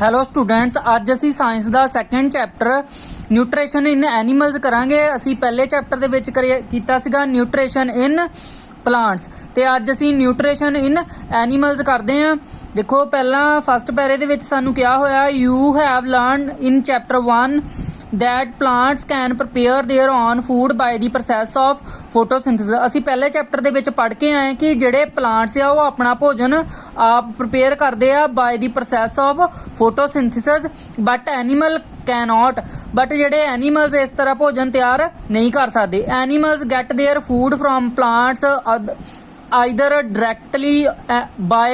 Hello students, ਅੱਜ ਅਸੀਂ science ਦਾ second chapter nutrition ਇਨ animals ਕਰਾਂਗੇ। ਅਸੀਂ ਪਹਿਲੇ ਚੈਪਟਰ ਦੇ ਵਿੱਚ ਕੀਤਾ ਸੀਗਾ ਨਿਊਟ੍ਰੀਸ਼ਨ ਇਨ ਪਲਾਂਟਸ ਤੇ ਅੱਜ ਅਸੀਂ ਨਿਊਟ੍ਰੀਸ਼ਨ ਇਨ ਐਨੀਮਲਸ ਕਰਦੇ ਹਾਂ। ਦੇਖੋ ਪਹਿਲਾਂ ਫਸਟ ਪੈਰੇ ਦੇ ਵਿੱਚ ਸਾਨੂੰ ਕਿਹਾ ਹੋਇਆ you have learned in chapter 1 that plants can prepare their own food by the process of photosynthesis। ਅਸੀਂ ਪਹਿਲੇ ਚੈਪਟਰ ਦੇ ਵਿੱਚ ਪੜ੍ਹ ਕੇ ਆਏ ਕਿ ਜਿਹੜੇ ਪਲਾਂਟਸ ਆ ਉਹ ਆਪਣਾ ਭੋਜਨ ਆਪ ਪ੍ਰਪੇਅਰ ਕਰਦੇ ਆ by the process of photosynthesis but animal cannot। But ਜਿਹੜੇ ਐਨੀਮਲਸ ਇਸ ਤਰ੍ਹਾਂ ਭੋਜਨ ਤਿਆਰ ਨਹੀਂ ਕਰ ਸਕਦੇ। Animals get their food from plants either directly by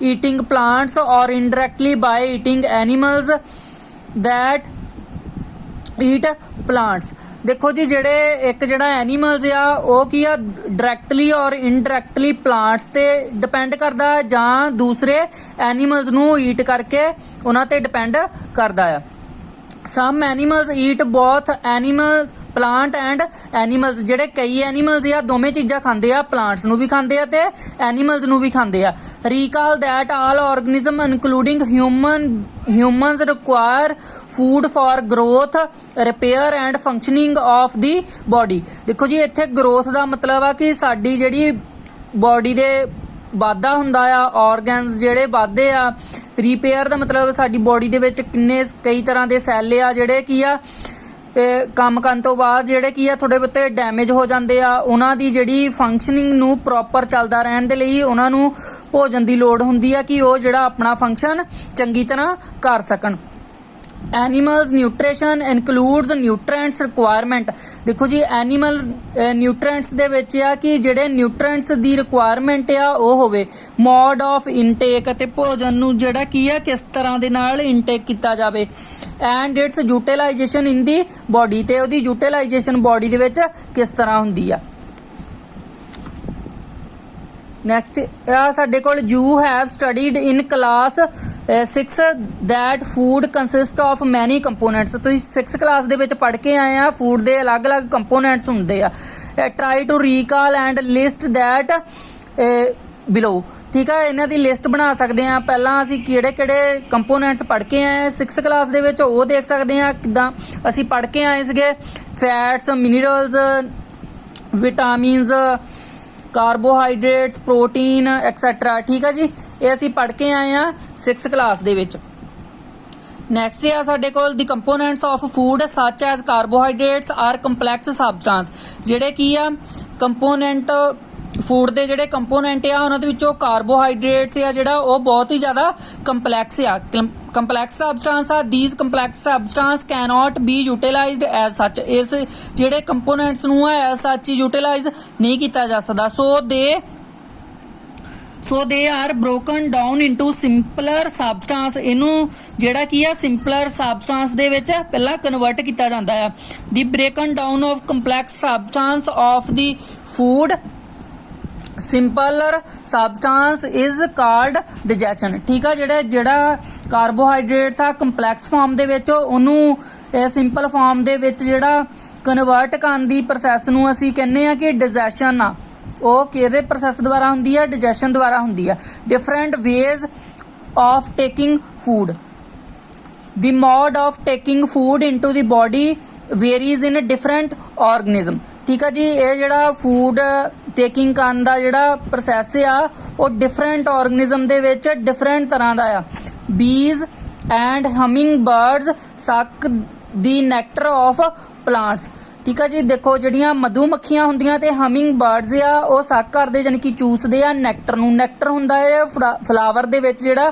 eating plants or indirectly by eating animals that eat plants. ਦੇਖੋ ਜੀ ਜਿਹੜੇ ਇੱਕ ਜਿਹੜਾ ਐਨੀਮਲਸ ਆ ਉਹ ਕੀ ਆ ਡਾਇਰੈਕਟਲੀ ਔਰ ਇਨਡਾਇਰੈਕਟਲੀ ਪਲਾਂਟਸ ਤੇ ਡਿਪੈਂਡ ਕਰਦਾ ਜਾਂ ਦੂਸਰੇ ਐਨੀਮਲਸ ਨੂੰ ਈਟ ਕਰਕੇ ਉਹਨਾਂ ਤੇ ਡਿਪੈਂਡ ਕਰਦਾ ਆ। Some animals eat both animal plant and animals. ਜਿਹੜੇ ਕਈ ਐਨੀਮਲਸ ਆ ਦੋਵੇਂ ਚੀਜ਼ਾਂ ਖਾਂਦੇ ਆ, ਪਲਾਂਟਸ ਨੂੰ ਵੀ ਖਾਂਦੇ ਆ ਤੇ ਐਨੀਮਲਸ ਨੂੰ ਵੀ ਖਾਂਦੇ ਆ। Recall that all organism including humans require food for growth, repair and functioning of the body। ਦੇਖੋ ਜੀ ਇੱਥੇ growth ਦਾ ਮਤਲਬ ਆ ਕਿ ਸਾਡੀ ਜਿਹੜੀ ਬੋਡੀ ਦੇ ਵਾਧਾ ਹੁੰਦਾ ਆ, ਆਰਗਨਸ ਜਿਹੜੇ ਵੱਧਦੇ ਆ। ਰਿਪੇਅਰ ਦਾ ਮਤਲਬ ਸਾਡੀ ਬੋਡੀ ਦੇ ਵਿੱਚ ਕਈ ਤਰ੍ਹਾਂ ਦੇ ਸੈੱਲ ਆ ਜਿਹੜੇ ਕੀ ਆ ਕੰਮ ਕਰਨ ਤੋਂ ਬਾਅਦ ਜਿਹੜੇ ਕੀ ਆ ਥੋੜੇ ਬਹੁਤੇ ਡੈਮੇਜ ਹੋ ਜਾਂਦੇ ਆ। ਉਹਨਾਂ ਦੀ ਜਿਹੜੀ ਫੰਕਸ਼ਨਿੰਗ ਨੂੰ ਪ੍ਰੋਪਰ ਚੱਲਦਾ ਰਹਿਣ ਦੇ ਲਈ ਉਹਨਾਂ ਨੂੰ ਭੋਜਨ ਦੀ ਲੋੜ ਹੁੰਦੀ ਆ ਕਿ ਉਹ ਜਿਹੜਾ ਆਪਣਾ ਫੰਕਸ਼ਨ ਚੰਗੀ ਤਰ੍ਹਾਂ ਕਰ ਸਕਣ। Animals nutrition includes nutrients requirement. ਦੇਖੋ ਜੀ ਐਨੀਮਲ ਨਿਊਟ੍ਰੀਐਂਟਸ ਦੇ ਵਿੱਚ ਆ ਕਿ ਜਿਹੜੇ ਨਿਊਟ੍ਰੀਐਂਟਸ ਦੀ ਰਿਕੁਆਇਰਮੈਂਟ ਆ ਉਹ ਹੋਵੇ। ਮੋਡ ਆਫ ਇਨਟੇਕ ਅਤੇ ਭੋਜਨ ਨੂੰ ਜਿਹੜਾ ਕੀ ਆ ਕਿਸ ਤਰ੍ਹਾਂ ਦੇ ਨਾਲ ਇਨਟੇਕ ਕੀਤਾ ਜਾਵੇ। And it's utilisation in the body, ਤੇ ਉਹਦੀ ਯੂਟੀਲਾਈਜੇਸ਼ਨ ਬੋਡੀ ਦੇ ਵਿੱਚ ਕਿਸ ਤਰ੍ਹਾਂ ਹੁੰਦੀ ਆ। ਨੈਕਸਟ ਆ ਸਾਡੇ ਕੋਲ you have studied in class 6 that food consists of many components। ਤੁਸੀਂ 6 ਕਲਾਸ ਦੇ ਵਿੱਚ ਪੜ੍ਹ ਕੇ ਆਏ ਆ ਫੂਡ ਦੇ ਅਲੱਗ-ਅਲੱਗ ਕੰਪੋਨੈਂਟਸ ਹੁੰਦੇ ਆ। Try to recall and list that below. ਠੀਕ ਆ, ਇਹਨਾਂ ਦੀ ਲਿਸਟ ਬਣਾ ਸਕਦੇ ਆ। ਪਹਿਲਾਂ ਅਸੀਂ ਕਿਹੜੇ ਕੰਪੋਨੈਂਟਸ ਪੜ੍ਹ ਕੇ ਆਏ 6 ਕਲਾਸ ਦੇ ਵਿੱਚ ਉਹ ਦੇਖ ਸਕਦੇ ਆ ਕਿੱਦਾਂ ਅਸੀਂ ਪੜ੍ਹ ਕੇ ਆਏ ਸੀਗੇ। Fats, minerals, vitamins, carbohydrates, protein etcetera. ਠੀਕ ਆ ਜੀ, ਇਹ ਅਸੀਂ ਪੜ੍ਹ ਕੇ ਆਏ ਆ 6 ਕਲਾਸ ਦੇ ਵਿੱਚ। ਨੈਕਸਟ ਆ ਸਾਡੇ ਕੋਲ the components of food such as carbohydrates are complex substance. ਜਿਹੜੇ ਕੀ ਆ ਕੰਪੋਨੈਂਟ ਫੂਡ ਦੇ ਜਿਹੜੇ ਕੰਪੋਨੈਂਟ ਆ ਉਹਨਾਂ ਦੇ ਵਿੱਚੋਂ ਕਾਰਬੋਹਾਈਡਰੇਟਸ ਆ ਜਿਹੜਾ ਉਹ ਬਹੁਤ ਹੀ ਜ਼ਿਆਦਾ ਕੰਪਲੈਕਸ ਆ। ਕੰਪਲੈਕਸ ਸਬਸਟੈਂਸ ਆ। These complex substance cannot be utilised as such. ਇਸ ਜਿਹੜੇ ਕੰਪੋਨੈਂਟਸ ਨੂੰ ਐਜ਼ ਸੱਚ ਯੂਟੀਲਾਈਜ਼ ਨਹੀਂ ਕੀਤਾ ਜਾ ਸਕਦਾ। So they are broken down into simpler substance. ਇਹਨੂੰ ਜਿਹੜਾ ਕੀ ਆ ਸਿੰਪਲਰ ਸਬਸਟੈਂਸ ਦੇ ਵਿੱਚ ਪਹਿਲਾਂ ਕਨਵਰਟ ਕੀਤਾ ਜਾਂਦਾ ਆ। The breaking down of complex substance of the food simpler substance is called digestion. ਠੀਕ ਆ, ਜਿਹੜਾ ਕਾਰਬੋਹਾਈਡਰੇਟਸ ਆ ਕੰਪਲੈਕਸ ਫਾਰਮ ਦੇ ਵਿੱਚ ਉਹਨੂੰ ਸਿੰਪਲ ਫਾਰਮ ਦੇ ਵਿੱਚ ਜਿਹੜਾ ਕਨਵਰਟ ਕਰਨ ਦੀ ਪ੍ਰੋਸੈਸ ਨੂੰ ਅਸੀਂ ਕਹਿੰਦੇ ਆ ਕਿ ਡਾਈਜੈਸ਼ਨ ਆ। ਉਹ ਕਿਹਦੇ ਪ੍ਰੋਸੈਸ ਦੁਆਰਾ ਹੁੰਦੀ ਆ? ਡਾਈਜੈਸ਼ਨ ਦੁਆਰਾ ਹੁੰਦੀ ਆ। Different ways of taking food. The mode of taking food into the body varies in different organism. ਠੀਕ ਆ ਜੀ, ਇਹ ਜਿਹੜਾ ਫੂਡ ਟੇਕਿੰਗ ਕਰਨ ਦਾ ਜਿਹੜਾ ਪ੍ਰੋਸੈਸ ਆ ਉਹ ਡਿਫਰੈਂਟ ਆਰਗੈਨਿਜ਼ਮ ਦੇ ਵਿੱਚ ਡਿਫਰੈਂਟ ਤਰ੍ਹਾਂ ਦਾ ਆ। ਬੀਜ਼ and humming birds ਸੱਕ the nectar of plants. ਠੀਕ ਆ ਜੀ, ਦੇਖੋ ਜਿਹੜੀਆਂ ਮਧੂ ਮੱਖੀਆਂ ਹੁੰਦੀਆਂ ਤੇ ਹਮਿੰਗ ਬਰਡਸ ਆ ਉਹ ਸੱਕ ਕਰਦੇ ਜਾਨੀ ਕਿ ਚੂਸਦੇ ਆ ਨੈਕਟਰ ਨੂੰ। ਨੈਕਟਰ ਹੁੰਦਾ ਹੈ ਫਲਾਵਰ ਦੇ ਵਿੱਚ ਜਿਹੜਾ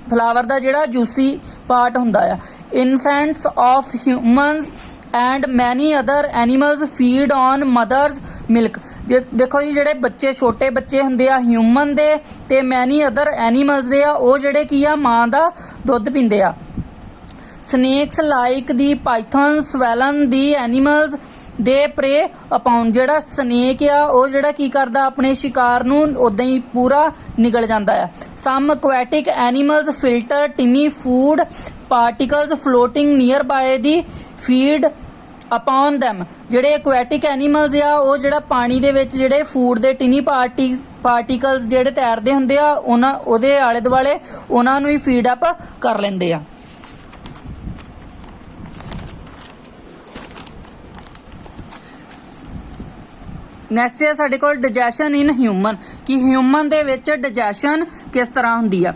ਫਲਾਵਰ ਦਾ ਜਿਹੜਾ ਜੂਸੀ ਪਾਰਟ ਹੁੰਦਾ ਆ। Infants of humans and many other animals feed on mother's milk. ਦੇਖੋ ਜੀ ਜਿਹੜੇ ਛੋਟੇ ਬੱਚੇ ਹੁੰਦੇ ਆ ਹਿਊਮਨ ਦੇ ਤੇ ਮੈਨੀ ਅਦਰ ਐਨੀਮਲਸ ਦੇ ਆ ਉਹ ਜਿਹੜੇ ਕੀ ਆ ਮਾਂ ਦਾ ਦੁੱਧ ਪੀਂਦੇ ਆ। ਸਨੇਕਸ ਲਾਈਕ ਦੀ ਪਾਈਥਨ ਸਵੈਲਨ ਦੀ ਐਨੀਮਲਸ ਦੇ ਪ੍ਰੇ ਅਪਾਉਨ। ਜਿਹੜਾ ਸਨੇਕ ਆ ਉਹ ਜਿਹੜਾ ਕੀ ਕਰਦਾ ਆਪਣੇ ਸ਼ਿਕਾਰ ਨੂੰ ਉਦਾਂ ਹੀ ਪੂਰਾ ਨਿਗਲ ਜਾਂਦਾ ਆ। Some aquatic animals filter tiny food particles floating nearby they feed upon them। ਜਿਹੜੇ ਐਕੁਐਟਿਕ ਐਨੀਮਲਸ ਆ ਉਹ ਜਿਹੜਾ ਪਾਣੀ ਦੇ ਵਿੱਚ ਜਿਹੜੇ ਫੂਡ ਦੇ ਟਿਨੀ ਪਾਰਟੀਕਲਸ ਜਿਹੜੇ ਤੈਰਦੇ ਹੁੰਦੇ ਆ ਉਹਨਾਂ ਉਹਦੇ ਆਲੇ ਦੁਆਲੇ ਉਹਨਾਂ ਨੂੰ ਹੀ ਫੀਡ ਅਪ ਕਰ ਲੈਂਦੇ ਆ। ਨੈਕਸਟ ਹੈ ਸਾਡੇ ਕੋਲ ਡਾਈਜੈਸ਼ਨ ਇਨ ਹਿਊਮਨ, ਕਿ ਹਿਊਮਨ ਦੇ ਵਿੱਚ ਡਾਈਜੈਸ਼ਨ ਕਿਸ ਤਰ੍ਹਾਂ ਹੁੰਦੀ ਆ।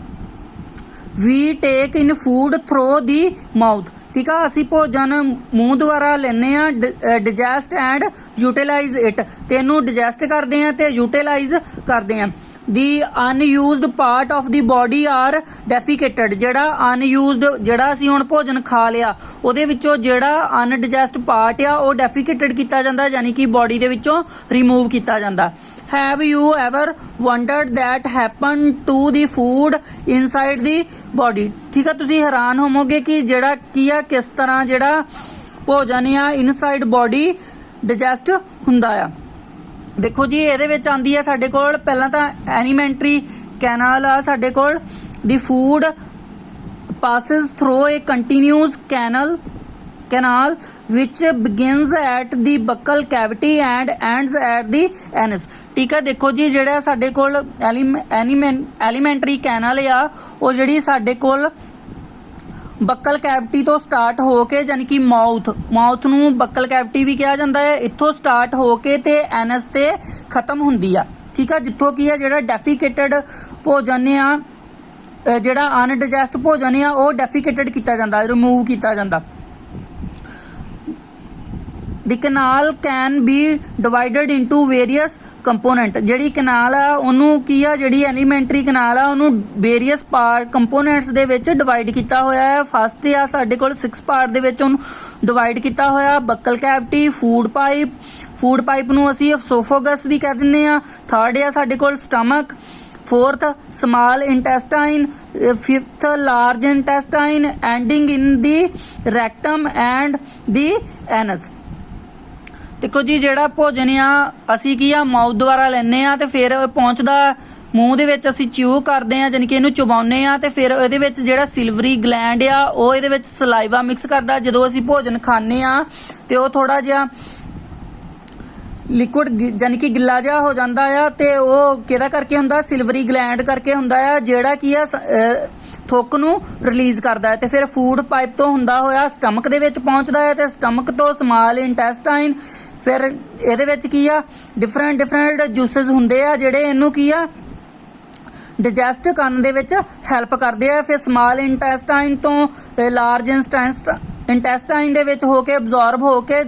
ਵੀ ਟੇਕ in food through the mouth, ਠੀਕ ਆ, ਅਸੀਂ ਭੋਜਨ ਮੂੰਹ ਦੁਆਰਾ ਲੈਂਦੇ ਆ। ਡਾਈਜੈਸਟ ਐਂਡ ਯੂਟਿਲਾਈਜ਼ ਇਟ, ਤੇ ਇਹਨੂੰ ਡਾਈਜੈਸਟ ਕਰਦੇ ਆ ਤੇ ਯੂਟਿਲਾਈਜ਼ ਕਰਦੇ ਆ। The unused part of the body are defecated, ਜਿਹੜਾ ਅਨਯੂਜ਼ਡ ਜਿਹੜਾ ਅਸੀਂ ਹੁਣ ਭੋਜਨ ਖਾ ਲਿਆ ਉਹਦੇ ਵਿੱਚੋਂ ਜਿਹੜਾ ਅਨਡਾਈਜੈਸਟ ਪਾਰਟ ਆ ਉਹ ਡੈਫੀਕੇਟਡ ਕੀਤਾ ਜਾਂਦਾ, ਯਾਨੀ ਕਿ ਬੋਡੀ ਦੇ ਵਿੱਚੋਂ ਰਿਮੂਵ ਕੀਤਾ ਜਾਂਦਾ। Have you ever wondered that happen to the food inside the body, ਠੀਕ ਆ, ਤੁਸੀਂ ਹੈਰਾਨ ਹੋਵੋਗੇ ਕਿ ਜਿਹੜਾ ਕੀ ਆ ਕਿਸ ਤਰ੍ਹਾਂ ਜਿਹੜਾ ਭੋਜਨ ਆ ਇਨਸਾਈਡ ਬੋਡੀ ਡਾਈਜੈਸਟ ਹੁੰਦਾ ਆ। ਦੇਖੋ ਜੀ ਇਹਦੇ ਵਿੱਚ ਆਂਦੀ ਹੈ ਸਾਡੇ ਕੋਲ ਪਹਿਲਾਂ ਤਾਂ ਐਲੀਮੈਂਟਰੀ ਕੈਨਾਲ ਆ ਸਾਡੇ ਕੋਲ। ਦੀ food passes through A continuous canal which begins at the buccal cavity and ends at the anus, ਠੀਕ ਹੈ। ਦੇਖੋ ਜੀ ਜਿਹੜਾ ਸਾਡੇ ਕੋਲ ਐਲੀਮੈਂਟਰੀ ਕੈਨਾਲ ਆ ਉਹ ਜਿਹੜੀ ਸਾਡੇ ਕੋਲ ਬੱਕਲ ਕੈਵਿਟੀ ਤੋਂ ਸਟਾਰਟ ਹੋ ਕੇ, ਯਾਨੀ ਕਿ ਮਾਊਥ ਨੂੰ ਬੱਕਲ ਕੈਵਿਟੀ ਵੀ ਕਿਹਾ ਜਾਂਦਾ ਹੈ, ਇੱਥੋਂ ਸਟਾਰਟ ਹੋ ਕੇ ਤੇ ਐਨਸ ਤੇ ਖਤਮ ਹੁੰਦੀ ਆ, ਠੀਕ ਆ। ਜਿੱਥੋਂ ਕੀ ਆ ਜਿਹੜਾ ਡੈਫੀਕੇਟਡ ਭੋਜਨ ਆ, ਜਿਹੜਾ ਅਨਡਾਈਜੈਸਟ ਭੋਜਨ ਆ ਉਹ ਡੈਫੀਕੇਟਡ ਕੀਤਾ ਜਾਂਦਾ, ਰਿਮੂਵ ਕੀਤਾ ਜਾਂਦਾ। The canal can be divided into various component, ਜਿਹੜੀ ਕਨਾਲ ਆ ਉਹਨੂੰ ਕੀ ਆ, ਜਿਹੜੀ ਐਲੀਮੈਂਟਰੀ ਕਨਾਲ ਆ ਉਹਨੂੰ ਵੇਰੀਅਸ ਪਾਰਟ ਕੰਪੋਨੈਂਟਸ ਦੇ ਵਿੱਚ ਡਿਵਾਈਡ ਕੀਤਾ ਹੋਇਆ ਹੈ। ਫਸਟ ਆ ਸਾਡੇ ਕੋਲ 6 ਪਾਰਟ ਦੇ ਵਿੱਚ ਉਹਨੂੰ ਡਿਵਾਈਡ ਕੀਤਾ ਹੋਇਆ। ਬੱਕਲ ਕੈਵਿਟੀ, ਫੂਡ ਪਾਈਪ ਨੂੰ ਅਸੀਂ ਐਸੋਫੋਗਸ ਵੀ ਕਹਿ ਦਿੰਦੇ ਆ। ਥਰਡ ਆ ਸਾਡੇ ਕੋਲ stomach, fourth small intestine, fifth large intestine, ending in the rectum and the anus. ਦੇਖੋ ਜੀ ਜਿਹੜਾ ਭੋਜਨ ਆ ਅਸੀਂ ਕੀ ਆ ਮਾਊਥ ਦੁਆਰਾ ਲੈਂਦੇ ਆ ਤੇ ਫਿਰ ਪਹੁੰਚਦਾ ਮੂੰਹ ਦੇ ਵਿੱਚ, ਅਸੀਂ ਚਿਊ ਕਰਦੇ ਆ, ਯਾਨੀ ਕਿ ਇਹਨੂੰ ਚਬਾਉਂਦੇ ਆ ਤੇ ਫਿਰ ਇਹਦੇ ਵਿੱਚ ਜਿਹੜਾ ਸਿਲਵਰੀ ਗਲੈਂਡ ਆ ਉਹ ਇਹਦੇ ਵਿੱਚ ਸਲਾਈਵਾ ਮਿਕਸ ਕਰਦਾ। ਜਦੋਂ ਅਸੀਂ ਭੋਜਨ ਖਾਂਦੇ ਆ ਤੇ ਉਹ ਥੋੜਾ ਜਿਹਾ ਲਿਕੁਇਡ ਯਾਨੀ ਕਿ ਗਿੱਲਾ ਜਿਹਾ ਹੋ ਜਾਂਦਾ ਆ, ਤੇ ਉਹ ਕਿਹਦਾ ਕਰਕੇ ਹੁੰਦਾ, ਸਿਲਵਰੀ ਗਲੈਂਡ ਕਰਕੇ ਹੁੰਦਾ ਆ, ਜਿਹੜਾ ਕੀ ਆ ਥੁੱਕ ਨੂੰ ਰਿਲੀਜ਼ ਕਰਦਾ ਹੈ। ਤੇ ਫਿਰ ਫੂਡ ਪਾਈਪ ਤੋਂ ਹੁੰਦਾ ਹੋਇਆ ਸਟਮਕ ਦੇ ਵਿੱਚ ਪਹੁੰਚਦਾ ਹੈ, ਤੇ ਸਟਮਕ ਤੋਂ ਸਮਾਲ ਇੰਟੈਸਟਾਈਨ, ਫਿਰ ਇਹਦੇ ਵਿੱਚ ਕੀ ਆ ਡਿਫਰੈਂਟ ਜੂਸਿਸ ਹੁੰਦੇ ਆ ਜਿਹੜੇ ਇਹਨੂੰ ਕੀ ਆ ਡਾਈਜੈਸਟ ਕਰਨ ਦੇ ਵਿੱਚ ਹੈਲਪ ਕਰਦੇ ਆ। ਫਿਰ ਸਮਾਲ ਇੰਟੈਸਟਾਈਨ ਤੋਂ ਲਾਰਜ ਇੰਟੈਸਟਾਈਨ ਦੇ ਵਿੱਚ ਹੋ ਕੇ ਅਬਜ਼ੌਰਬ ਹੋ ਕੇ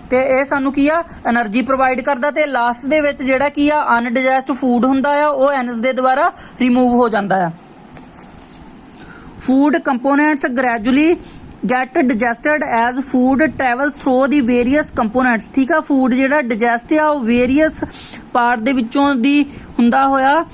ਤੇ ਇਹ ਸਾਨੂੰ ਕੀ ਆ એનર્ਜੀ ਪ੍ਰੋਵਾਈਡ ਕਰਦਾ। ਤੇ ਲਾਸਟ ਦੇ ਵਿੱਚ ਜਿਹੜਾ ਕੀ ਆ ਅਨਡਾਈਜੈਸਟ ਫੂਡ ਹੁੰਦਾ ਆ ਉਹ ਐਨਸ ਦੇ ਦੁਆਰਾ ਰਿਮੂਵ ਹੋ ਜਾਂਦਾ ਆ। Food components gradually get digested as food travels through the various components, ਠੀਕ ਆ। ਫੂਡ ਜਿਹੜਾ ਡਾਈਜੈਸਟ ਆ ਉਹ ਵੇਰੀਅਸ ਪਾਰਟ ਦੇ ਵਿੱਚੋਂ ਦੀ ਹੁੰਦਾ ਹੋਇਆ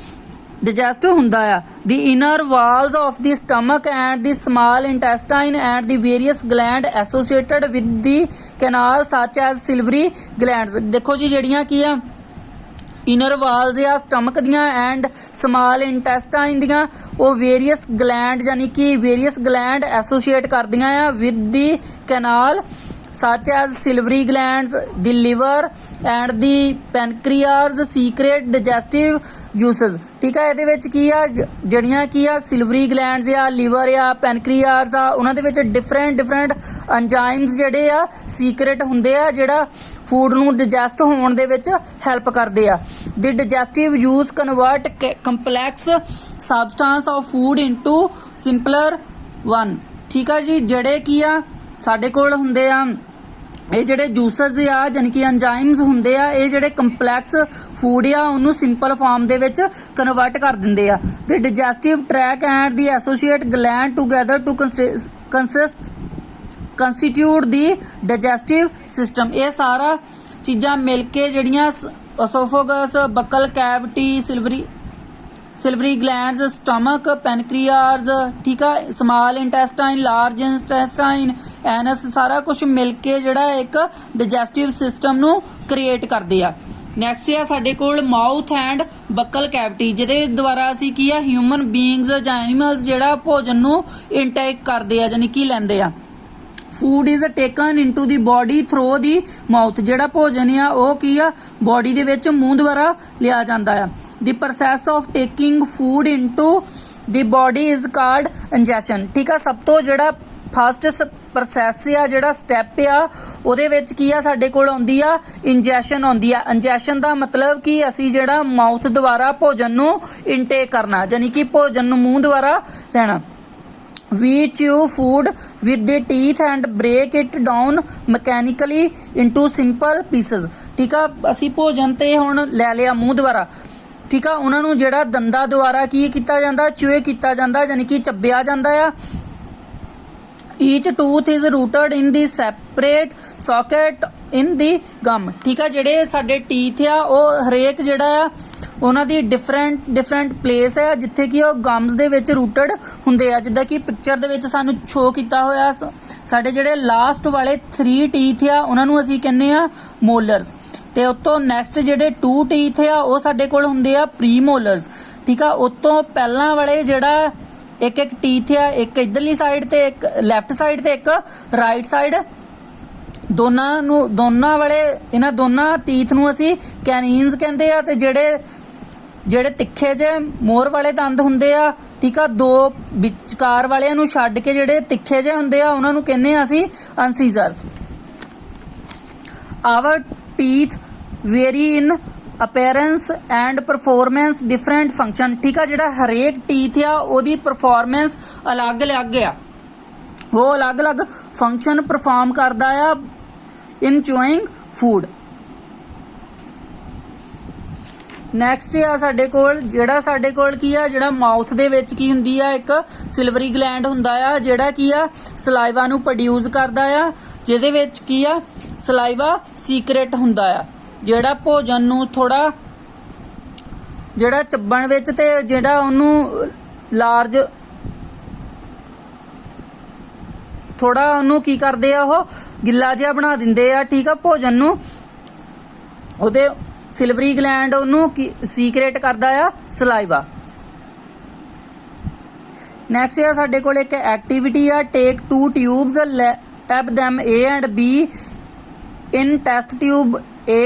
ਡਾਈਜੈਸਟ ਹੁੰਦਾ ਆ। the inner walls of the stomach and the small intestine and the various gland associated with the canal such as salivary glands, ਦੇਖੋ ਜੀ ਜਿਹੜੀਆਂ ਕੀ ਆ ਇਨਰ ਵਾਲਸ ਆ ਸਟਮਕ ਦੀਆਂ ਐਂਡ ਸਮਾਲ ਇੰਟੈਸਟਾਈਨ ਦੀਆਂ ਉਹ ਵੇਰੀਅਸ ਗਲੈਂਡ ਯਾਨੀ ਕਿ ਵੇਰੀਅਸ ਗਲੈਂਡ ਐਸੋਸੀਏਟ ਕਰਦੀਆਂ ਆ with the canal such as salivary glands, the liver and the pancreas secrete digestive juices, ਠੀਕ ਆ। ਇਹਦੇ ਵਿੱਚ ਕੀ ਆ ਜਿਹੜੀਆਂ ਕੀ ਆ ਸਿਲਵਰੀ ਗਲੈਂਡਸ ਆ, ਲਿਵਰ ਆ, ਪੈਨਕ੍ਰੀਆਸ ਆ, ਉਹਨਾਂ ਦੇ ਵਿੱਚ ਡਿਫਰੈਂਟ ਐਂਜ਼ਾਈਮਸ ਜਿਹੜੇ ਆ ਸੀਕ੍ਰੇਟ ਹੁੰਦੇ ਆ ਜਿਹੜਾ ਫੂਡ ਨੂੰ ਡਾਈਜੈਸਟ ਹੋਣ ਦੇ ਵਿੱਚ ਹੈਲਪ ਕਰਦੇ ਆ। The digestive juice convert complex substance of food into simpler one, ਠੀਕ ਆ ਜੀ। ਜਿਹੜੇ ਕੀ ਆ ਸਾਡੇ ਕੋਲ ਹੁੰਦੇ ਆ ਇਹ ਜਿਹੜੇ ਜੂਸਸ ਆ ਯਾਨੀ ਕਿ ਐਂਜ਼ਾਈਮਸ ਹੁੰਦੇ ਆ, ਇਹ ਜਿਹੜੇ ਕੰਪਲੈਕਸ ਫੂਡ ਆ ਉਹਨੂੰ ਸਿੰਪਲ ਫਾਰਮ ਦੇ ਵਿੱਚ ਕਨਵਰਟ ਕਰ ਦਿੰਦੇ ਆ। ਤੇ digestive track and the associate gland together to ਕੰਸਟੀਟਿਊਟ the digestive system, ਇਹ ਸਾਰਾ ਚੀਜ਼ਾਂ ਮਿਲ ਕੇ ਜਿਹੜੀਆਂ ਐਸੋਫੋਗਸ, buckle cavity, ਸਿਲਵਰੀ glands, stomach, pancreas, ਠੀਕ ਆ, small intestine, large intestine, Ann's, ਸਾਰਾ ਕੁਝ ਮਿਲ ਕੇ ਜਿਹੜਾ ਇੱਕ ਡਾਈਜੈਸਟਿਵ ਸਿਸਟਮ ਨੂੰ ਕ੍ਰੀਏਟ ਕਰਦੇ ਆ। ਨੈਕਸਟ ਆ ਸਾਡੇ ਕੋਲ ਮਾਊਥ ਐਂਡ ਬੱਕਲ ਕੈਵਿਟੀ, ਜਿਹਦੇ ਦੁਆਰਾ ਅਸੀਂ ਕੀ ਆ ਹਿਊਮਨ ਬੀਇੰਗਸ ਜਾਂ ਐਨੀਮਲਸ ਜਿਹੜਾ ਭੋਜਨ ਨੂੰ ਇਨਟੇਕ ਕਰਦੇ ਆ ਯਾਨੀ ਕਿ ਲੈਂਦੇ ਆ। Food is taken into the body through the mouth. ਜਿਹੜਾ ਭੋਜਨ ਆ ਉਹ ਕੀ ਆ ਬੋਡੀ ਦੇ ਵਿੱਚ ਮੂੰਹ ਦੁਆਰਾ ਲਿਆ ਜਾਂਦਾ ਆ। The process of taking food into the body is called ingestion. ਠੀਕ ਆ, ਸਭ ਤੋਂ ਜਿਹੜਾ ਫਸਟ ਪ੍ਰੋਸੈਸ ਆ, ਜਿਹੜਾ ਸਟੈਪ ਆ, ਉਹਦੇ ਵਿੱਚ ਕੀ ਆ ਸਾਡੇ ਕੋਲ ਆਉਂਦੀ ਆ ਇੰਜੈਸ਼ਨ ਆਉਂਦੀ ਆ। ਇੰਜੈਸ਼ਨ ਦਾ ਮਤਲਬ ਕਿ ਅਸੀਂ ਜਿਹੜਾ ਮਾਊਥ ਦੁਆਰਾ ਭੋਜਨ ਨੂੰ ਇਨਟੇਕ ਕਰਨਾ, ਯਾਨੀ ਕਿ ਭੋਜਨ ਨੂੰ ਮੂੰਹ ਦੁਆਰਾ ਲੈਣਾ। We chew food with the teeth and break it down mechanically into simple pieces। ਠੀਕ ਆ, ਅਸੀਂ ਭੋਜਨ ਤੇ ਹੁਣ ਲੈ ਲਿਆ ਮੂੰਹ ਦੁਆਰਾ। ਠੀਕ ਆ, ਉਹਨਾਂ ਨੂੰ ਜਿਹੜਾ ਦੰਦਾਂ ਦੁਆਰਾ ਕੀ ਕੀਤਾ ਜਾਂਦਾ, ਚੂਏ ਕੀਤਾ ਜਾਂਦਾ, ਯਾਨੀ ਕਿ ਚੱਬਿਆ ਜਾਂਦਾ ਆ। Each tooth is rooted in the separate socket in the gum। ਠੀਕ ਆ, ਜਿਹੜੇ ਸਾਡੇ ਟੀਥ ਆ ਉਹ ਹਰੇਕ ਜਿਹੜਾ ਆ ਉਹਨਾਂ ਦੀ ਡਿਫਰੈਂਟ ਪਲੇਸ ਹੈ ਜਿੱਥੇ ਕਿ ਉਹ ਗਮਸ ਦੇ ਵਿੱਚ ਰੂਟਡ ਹੁੰਦੇ ਆ। ਜਿੱਦਾਂ ਕਿ ਪਿਕਚਰ ਦੇ ਵਿੱਚ ਸਾਨੂੰ ਸ਼ੋ ਕੀਤਾ ਹੋਇਆ, ਸਾਡੇ ਜਿਹੜੇ ਲਾਸਟ ਵਾਲੇ 3 ਟੀਥ ਆ ਉਹਨਾਂ ਨੂੰ ਅਸੀਂ ਕਹਿੰਦੇ ਆ ਮੋਲਰਸ, ਤੇ ਉਤੋਂ ਨੈਕਸਟ ਜਿਹੜੇ 2 ਟੀਥ ਆ ਉਹ ਸਾਡੇ ਕੋਲ ਹੁੰਦੇ ਆ ਪ੍ਰੀਮੋਲਰਸ। ਠੀਕ ਆ, ਉਤੋਂ ਪਹਿਲਾਂ ਵਾਲੇ ਜਿਹੜਾ ਇੱਕ ਟੀਥ ਆ, ਇੱਕ ਇਧਰਲੀ ਸਾਈਡ ਤੇ ਇੱਕ ਲੈਫਟ ਸਾਈਡ ਤੇ ਇੱਕ ਰਾਈਟ ਸਾਈਡ, ਦੋਨਾਂ ਵਾਲੇ ਇਹਨਾਂ ਦੋਨਾਂ ਟੀਥ ਨੂੰ ਅਸੀਂ ਕੈਨੀਨਸ ਕਹਿੰਦੇ ਆ। ਤੇ ਜਿਹੜੇ ਤਿੱਖੇ ਜੇ ਮੋਹਰ ਵਾਲੇ ਦੰਦ ਹੁੰਦੇ ਆ, ਠੀਕ ਆ, 2 ਵਿਚਕਾਰ ਵਾਲਿਆਂ ਨੂੰ ਛੱਡ ਕੇ ਜਿਹੜੇ ਤਿੱਖੇ ਜੇ ਹੁੰਦੇ ਆ ਉਹਨਾਂ ਨੂੰ ਕਹਿੰਦੇ ਆ ਅਸੀਂ incisors. Our teeth vary in appearance and performance different function. ਠੀਕ ਆ, ਜਿਹੜਾ ਹਰੇਕ ਟੀਥ ਆ ਉਹਦੀ ਪਰਫਾਰਮੈਂਸ ਅਲੱਗ-ਅਲੱਗ ਆ, ਉਹ ਅਲੱਗ-ਅਲੱਗ ਫੰਕਸ਼ਨ ਪਰਫਾਰਮ ਕਰਦਾ ਆ ਇਨ ਚੂਇੰਗ ਫੂਡ। ਨੈਕਸਟ ਆ ਸਾਡੇ ਕੋਲ ਕੀ ਆ, ਜਿਹੜਾ ਮਾਊਥ ਦੇ ਵਿੱਚ ਕੀ ਹੁੰਦੀ ਆ, ਇੱਕ ਸਿਲਵਰੀ ਗਲੈਂਡ ਹੁੰਦਾ ਆ ਜਿਹੜਾ ਕੀ ਆ ਸਲਾਈਵਾ ਨੂੰ ਪ੍ਰੋਡਿਊਸ ਕਰਦਾ ਆ, ਜਿਹਦੇ ਵਿੱਚ ਕੀ ਆ ਸਲਾਈਵਾ ਸੀਕ੍ਰੇਟ ਹੁੰਦਾ ਆ, ਜਿਹੜਾ ਭੋਜਨ ਨੂੰ ਥੋੜਾ ਜਿਹੜਾ ਚੱਬਣ ਵਿੱਚ ਤੇ ਜਿਹੜਾ ਉਹਨੂੰ ਲਾਰਜ ਥੋੜਾ ਉਹਨੂੰ ਕੀ ਕਰਦੇ ਆ, ਉਹ ਗਿੱਲਾ ਜਿਹਾ ਬਣਾ ਦਿੰਦੇ ਆ। ਠੀਕ ਆ, ਭੋਜਨ ਨੂੰ ਉਹਦੇ ਸਿਲਵਰੀ ਗਲੈਂਡ ਉਹਨੂੰ ਸੀਕ੍ਰੇਟ ਕਰਦਾ ਆ ਸਲਾਈਵਾ। ਨੈਕਸਟ ਆ ਸਾਡੇ ਕੋਲ ਇੱਕ ਐਕਟੀਵਿਟੀ ਆ, ਟੇਕ 2 tubes, tap them A and B in test tube A,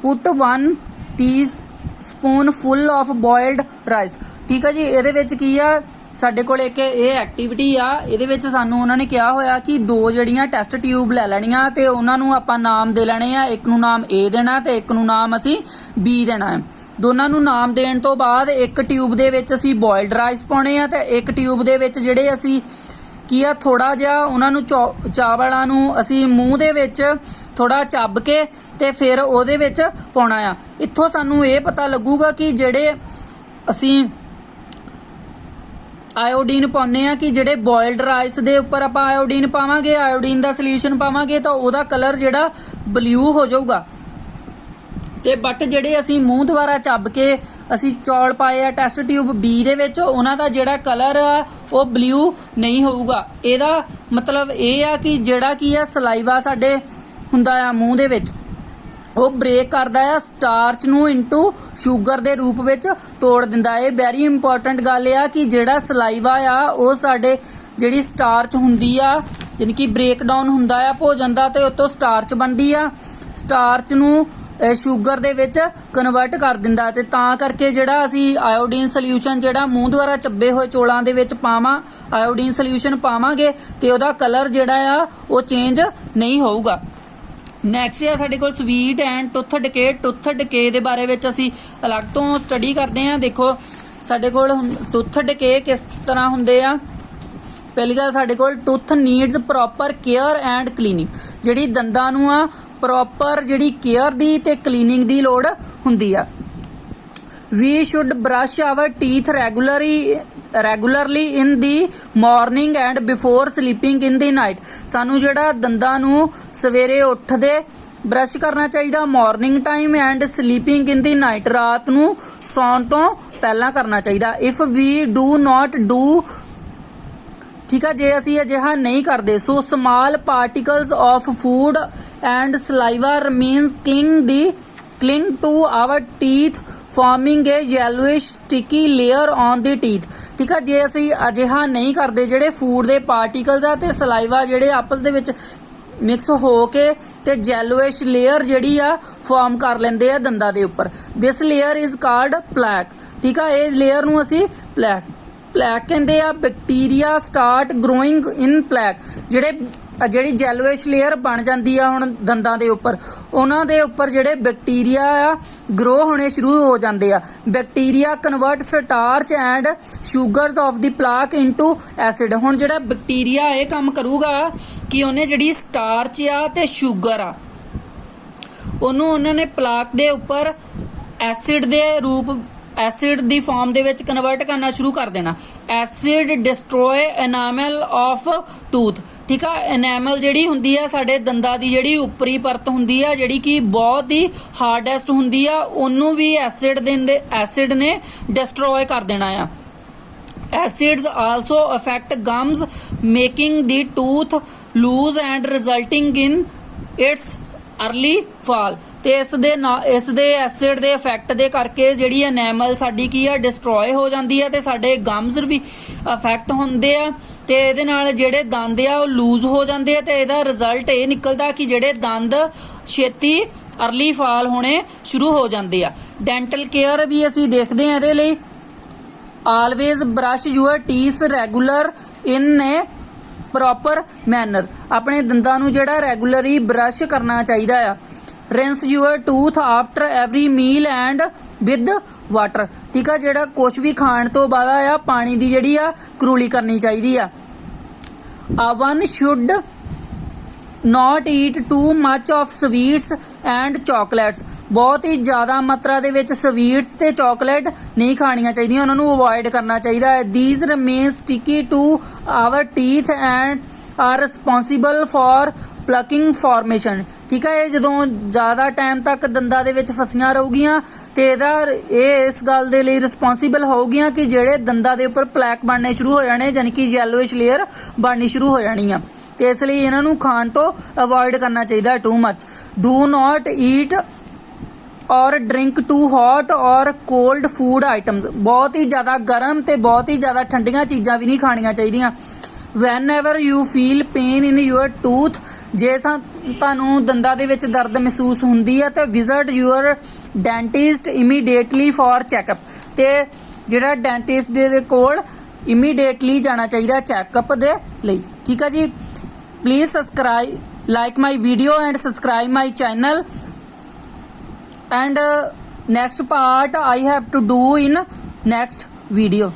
put 1 teaspoonful of boiled rice। ਠੀਕ ਆ ਜੀ, ਇਹਦੇ ਵਿੱਚ ਕੀ ਆ ਸਾਡੇ ਕੋਲ ਇੱਕ ਇਹ ਐਕਟੀਵਿਟੀ ਆ, ਇਹਦੇ ਵਿੱਚ ਸਾਨੂੰ ਉਹਨਾਂ ਨੇ ਕਿਹਾ ਹੋਇਆ ਕਿ 2 ਜਿਹੜੀਆਂ ਟੈਸਟ ਟਿਊਬ ਲੈ ਲੈਣੀਆਂ ਤੇ ਉਹਨਾਂ ਨੂੰ ਆਪਾਂ ਨਾਮ ਦੇ ਲੈਣੇ ਆ। ਇੱਕ ਨੂੰ ਨਾਮ A ਦੇਣਾ ਤੇ ਇੱਕ ਨੂੰ ਨਾਮ ਅਸੀਂ B ਦੇਣਾ ਹੈ। ਦੋਨਾਂ ਨੂੰ ਨਾਮ ਦੇਣ ਤੋਂ ਬਾਅਦ ਇੱਕ ਟਿਊਬ ਦੇ ਵਿੱਚ ਅਸੀਂ ਬੋਇਲਡ ਰਾਈਸ ਪਾਉਣੇ ਆ ਤੇ ਇੱਕ ਟਿਊਬ ਦੇ ਵਿੱਚ ਜਿਹੜੇ ਅਸੀਂ ਕੀ ਆ ਥੋੜਾ ਜਿਹਾ ਉਹਨਾਂ ਨੂੰ ਚਾਵਲਾਂ ਨੂੰ ਅਸੀਂ ਮੂੰਹ ਦੇ ਵਿੱਚ ਥੋੜਾ ਚੱਬ ਕੇ ਤੇ ਫਿਰ ਉਹਦੇ ਵਿੱਚ ਪਾਉਣਾ ਆ। ਇੱਥੋਂ ਸਾਨੂੰ ਇਹ ਪਤਾ ਲੱਗੂਗਾ ਕਿ ਜਿਹੜੇ ਅਸੀਂ ਆਇਓਡੀਨ ਪਾਉਂਦੇ ਆ ਕਿ ਜਿਹੜੇ ਬੋਇਲਡ ਰਾਈਸ ਦੇ ਉੱਪਰ ਆਪਾਂ ਆਇਓਡੀਨ ਪਾਵਾਂਗੇ, ਆਇਓਡੀਨ ਦਾ ਸੋਲੂਸ਼ਨ ਪਾਵਾਂਗੇ ਤਾਂ ਉਹਦਾ ਕਲਰ ਜਿਹੜਾ ਬਲੂ ਹੋ ਜਾਊਗਾ। ਤੇ ਬਟ ਜਿਹੜੇ ਅਸੀਂ ਮੂੰਹ ਦੁਆਰਾ ਚੱਬ ਕੇ ਅਸੀਂ ਚੌਲ ਪਾਏ ਆ ਟੈਸਟ ਟਿਊਬ B ਦੇ ਵਿੱਚ, ਉਹਨਾਂ ਦਾ ਜਿਹੜਾ ਕਲਰ ਆ ਉਹ ਬਲੂ ਨਹੀਂ ਹੋਊਗਾ। ਇਹਦਾ ਮਤਲਬ ਇਹ ਆ ਕਿ ਜਿਹੜਾ ਕੀ ਆ ਸਲਾਈਵਾ ਸਾਡੇ ਹੁੰਦਾ ਆ ਮੂੰਹ ਦੇ ਵਿੱਚ, ਉਹ ਬ੍ਰੇਕ ਕਰਦਾ ਆ ਸਟਾਰਚ ਨੂੰ ਇਨਟੂ ਸ਼ੂਗਰ ਦੇ ਰੂਪ ਵਿੱਚ ਤੋੜ ਦਿੰਦਾ। ਇਹ ਵੈਰੀ ਇੰਪੋਰਟੈਂਟ ਗੱਲ ਆ ਕਿ ਜਿਹੜਾ ਸਲਾਈਵਾ ਆ ਉਹ ਸਾਡੇ ਜਿਹੜੀ ਸਟਾਰਚ ਹੁੰਦੀ ਆ, ਯਾਨੀ ਕਿ ਬ੍ਰੇਕ ਡਾਊਨ ਹੁੰਦਾ ਆ ਭੋਜਨ ਦਾ ਤੇ ਉਤੋਂ ਸਟਾਰਚ ਬਣਦੀ ਆ, ਸਟਾਰਚ ਨੂੰ ਸ਼ੂਗਰ ਦੇ ਵਿੱਚ ਕਨਵਰਟ ਕਰ ਦਿੰਦਾ। ਤੇ ਤਾਂ ਕਰਕੇ ਜਿਹੜਾ ਅਸੀਂ ਆਇਓਡੀਨ ਸੋਲਿਊਸ਼ਨ ਜਿਹੜਾ ਮੂੰਹ ਦੁਆਰਾ ਚੱਬੇ ਹੋਏ ਚੌਲਾਂ ਦੇ ਵਿੱਚ ਆਇਓਡੀਨ ਸੋਲਿਊਸ਼ਨ ਪਾਵਾਂਗੇ ਤੇ ਉਹਦਾ ਕਲਰ ਜਿਹੜਾ ਆ ਉਹ ਚੇਂਜ ਨਹੀਂ ਹੋਊਗਾ। ਨੈਕਸਟ ਆ ਸਾਡੇ ਕੋਲ ਸਵੀਟ ਐਂਡ ਟੁੱਥ ਡਿਕੇ ਦੇ ਬਾਰੇ ਵਿੱਚ ਅਸੀਂ ਅਲੱਗ ਤੋਂ ਸਟੱਡੀ ਕਰਦੇ ਹਾਂ। ਦੇਖੋ ਸਾਡੇ ਕੋਲ ਟੁੱਥ ਡਿਕੇ ਕਿਸ ਤਰ੍ਹਾਂ ਹੁੰਦੇ ਆ। ਪਹਿਲੀ ਗੱਲ ਸਾਡੇ ਕੋਲ tooth needs proper care and cleaning, ਜਿਹੜੀ ਦੰਦਾਂ ਨੂੰ ਆ ਪ੍ਰੋਪਰ ਜਿਹੜੀ ਕੇਅਰ ਦੀ ਤੇ ਕਲੀਨਿੰਗ ਦੀ ਲੋੜ ਹੁੰਦੀ ਆ। We should brush our teeth regularly in the morning and before sleeping in the night. ਸਾਨੂੰ ਜਿਹੜਾ ਦੰਦਾਂ ਨੂੰ ਸਵੇਰੇ ਉੱਠਦੇ ਬ੍ਰਸ਼ ਕਰਨਾ ਚਾਹੀਦਾ morning time and sleeping in the night, ਰਾਤ ਨੂੰ ਸੌਣ ਤੋਂ ਪਹਿਲਾਂ ਕਰਨਾ ਚਾਹੀਦਾ। If we do not do, ਠੀਕ ਆ, ਜੇ ਅਸੀਂ ਅਜਿਹਾ ਨਹੀਂ ਕਰਦੇ so small particles of food and saliva remains cling to our teeth forming a yellowish sticky layer on the teeth. ਠੀਕ ਆ, ਜੇ ਅਸੀਂ ਅਜਿਹਾ ਨਹੀਂ ਕਰਦੇ, ਜਿਹੜੇ ਫੂਡ ਦੇ ਪਾਰਟੀਕਲਸ ਆ ਤੇ ਸਲਾਈਵਾ ਜਿਹੜੇ ਆਪਸ ਦੇ ਵਿੱਚ ਮਿਕਸ ਹੋ ਕੇ ਤੇ ਜੈਲੋਇਸ਼ ਲੇਅਰ ਜਿਹੜੀ ਆ ਫਾਰਮ ਕਰ ਲੈਂਦੇ ਆ ਦੰਦਾਂ ਦੇ ਉੱਪਰ। ਦਿਸ ਲੇਅਰ ਇਜ਼ ਕਾਲਡ ਪਲੈਕ। ਠੀਕ ਆ, ਇਹ ਲੇਅਰ ਨੂੰ ਅਸੀਂ ਪਲੈਕ ਕਹਿੰਦੇ ਆ। ਬੈਕਟੀਰੀਆ ਸਟਾਰਟ ਗਰੋਇੰਗ ਇਨ ਪਲੈਕ। ਜਿਹੜੀ ਜੈਲੋਇਸ਼ ਲੇਅਰ ਬਣ ਜਾਂਦੀ ਆ ਹੁਣ ਦੰਦਾਂ ਦੇ ਉੱਪਰ, ਉਹਨਾਂ ਦੇ ਉੱਪਰ ਜਿਹੜੇ ਬੈਕਟੀਰੀਆ ਆ ਗਰੋ ਹੋਣੇ ਸ਼ੁਰੂ ਹੋ ਜਾਂਦੇ ਆ। Bacteria convert starch and sugars of the plaque into acid. ਹੁਣ ਜਿਹੜਾ ਬੈਕਟੀਰੀਆ ਇਹ ਕੰਮ ਕਰੂਗਾ ਕਿ ਉਹਨੇ ਜਿਹੜੀ ਸਟਾਰਚ ਆ ਤੇ ਸ਼ੂਗਰ ਆ ਉਹਨੂੰ ਉਹਨਾਂ ਨੇ ਪਲਾਕ ਦੇ ਉੱਪਰ ਐਸਿਡ ਦੀ ਫਾਰਮ ਦੇ ਵਿੱਚ ਕਨਵਰਟ ਕਰਨਾ ਸ਼ੁਰੂ ਕਰ ਦੇਣਾ। Acid destroy enamel of tooth. ਠੀਕ ਆ, ਐਨਾਮਲ ਜਿਹੜੀ ਹੁੰਦੀ ਆ ਸਾਡੇ ਦੰਦਾਂ ਦੀ ਜਿਹੜੀ ਉੱਪਰੀ ਪਰਤ ਹੁੰਦੀ ਆ, ਜਿਹੜੀ ਕਿ ਬਹੁਤ ਹੀ ਹਾਰਡੈਸਟ ਹੁੰਦੀ ਆ, ਉਹਨੂੰ ਵੀ ਐਸਿਡ ਨੇ ਡਿਸਟਰੋਏ ਕਰ ਦੇਣਾ ਆ। Acids also affect gums, making the tooth loose and resulting in its early fall। ਤੇ ਇਸ ਦੇ ਐਸਿਡ ਦੇ ਇਫੈਕਟ ਦੇ ਕਰਕੇ ਜਿਹੜੀ ਐਨੈਮਲ ਸਾਡੀ ਕੀ ਆ ਡਿਸਟਰੋਏ ਹੋ ਜਾਂਦੀ ਆ ਤੇ ਸਾਡੇ ਗਮਸ ਵੀ ਅਫੈਕਟ ਹੁੰਦੇ ਆ ਤੇ ਇਹਦੇ ਨਾਲ ਜਿਹੜੇ ਦੰਦ ਆ ਉਹ ਲੂਜ਼ ਹੋ ਜਾਂਦੇ ਆ ਤੇ ਇਹਦਾ ਰਿਜ਼ਲਟ ਇਹ ਨਿਕਲਦਾ ਕਿ ਜਿਹੜੇ ਦੰਦ ਛੇਤੀ ਅਰਲੀ ਫਾਲ ਹੋਣੇ ਸ਼ੁਰੂ ਹੋ ਜਾਂਦੇ ਆ। ਡੈਂਟਲ ਕੇਅਰ ਵੀ ਅਸੀਂ ਦੇਖਦੇ ਆ ਇਹਦੇ ਲਈ। Always brush your teeth regular in a proper manner. ਆਪਣੇ ਦੰਦਾਂ ਨੂੰ ਜਿਹੜਾ ਰੈਗੂਲਰੀ ਬਰਸ਼ ਕਰਨਾ ਚਾਹੀਦਾ ਆ। Rinse your tooth after every meal and with water. ਠੀਕ ਆ, ਜਿਹੜਾ ਕੁਛ ਵੀ ਖਾਣ ਤੋਂ ਬਾਅਦ ਆ ਪਾਣੀ ਦੀ ਜਿਹੜੀ ਆ ਕਰੂਲੀ ਕਰਨੀ ਚਾਹੀਦੀ ਆ। One should not eat too much of sweets and chocolates. ਬਹੁਤ ਹੀ ਜ਼ਿਆਦਾ ਮਾਤਰਾ ਦੇ ਵਿੱਚ ਸਵੀਟਸ ਤੇ ਚਾਕਲੇਟ ਨਹੀਂ ਖਾਣੀਆਂ ਚਾਹੀਦੀਆਂ, ਉਹਨਾਂ ਨੂੰ ਅਵੋਇਡ ਕਰਨਾ ਚਾਹੀਦਾ ਹੈ। These remain sticky to our teeth and are responsible for plaque formation. ਠੀਕ ਹੈ, ਇਹ ਜਦੋਂ ਜ਼ਿਆਦਾ ਟਾਈਮ ਤੱਕ ਦੰਦਾਂ ਦੇ ਵਿੱਚ ਫਸੀਆਂ ਰਹੂਗੀਆਂ ਤੇ ਇਹ ਇਸ ਗੱਲ ਦੇ ਲਈ ਰਿਸਪੌਂਸਿਬਲ ਹੋਊਗੀਆਂ ਕਿ ਜਿਹੜੇ ਦੰਦਾਂ ਦੇ ਉੱਪਰ ਪਲੈਕ ਬਣਨੇ ਸ਼ੁਰੂ ਹੋ ਜਾਣੇ, ਯਾਨੀ ਕਿ ਯੈਲੋਇਸ਼ ਲੇਅਰ ਬਣਨੀ ਸ਼ੁਰੂ ਹੋ ਜਾਣੀ ਆ। ਤੇ ਇਸ ਲਈ ਇਹਨਾਂ ਨੂੰ ਖਾਣ ਤੋਂ ਅਵੋਇਡ ਕਰਨਾ ਚਾਹੀਦਾ too much. Do not eat ਔਰ ਡਰਿੰਕ ਟੂ ਹੌਟ ਔਰ ਕੋਲਡ ਫੂਡ ਆਈਟਮਸ। ਬਹੁਤ ਹੀ ਜ਼ਿਆਦਾ ਗਰਮ ਤੇ ਬਹੁਤ ਹੀ ਜ਼ਿਆਦਾ ਠੰਡੀਆਂ ਚੀਜ਼ਾਂ ਵੀ ਨਹੀਂ ਖਾਣੀਆਂ ਚਾਹੀਦੀਆਂ। whenever you feel pain in your tooth, ਜੇ ਤੁਹਾਨੂੰ ਦੰਦਾਂ ਦੇ ਵਿੱਚ ਦਰਦ ਮਹਿਸੂਸ ਹੁੰਦੀ ਹੈ ਤੇ visit your dentist immediately for checkup. ਤੇ ਜਿਹੜਾ ਡੈਂਟਿਸਟ ਦੇ ਕੋਲ ਇਮੀਡੀਏਟਲੀ ਜਾਣਾ ਚਾਹੀਦਾ ਚੈੱਕਅਪ ਦੇ ਲਈ। ਠੀਕ ਹੈ ਜੀ, please subscribe like my video and subscribe my channel and next part I have to do in next video.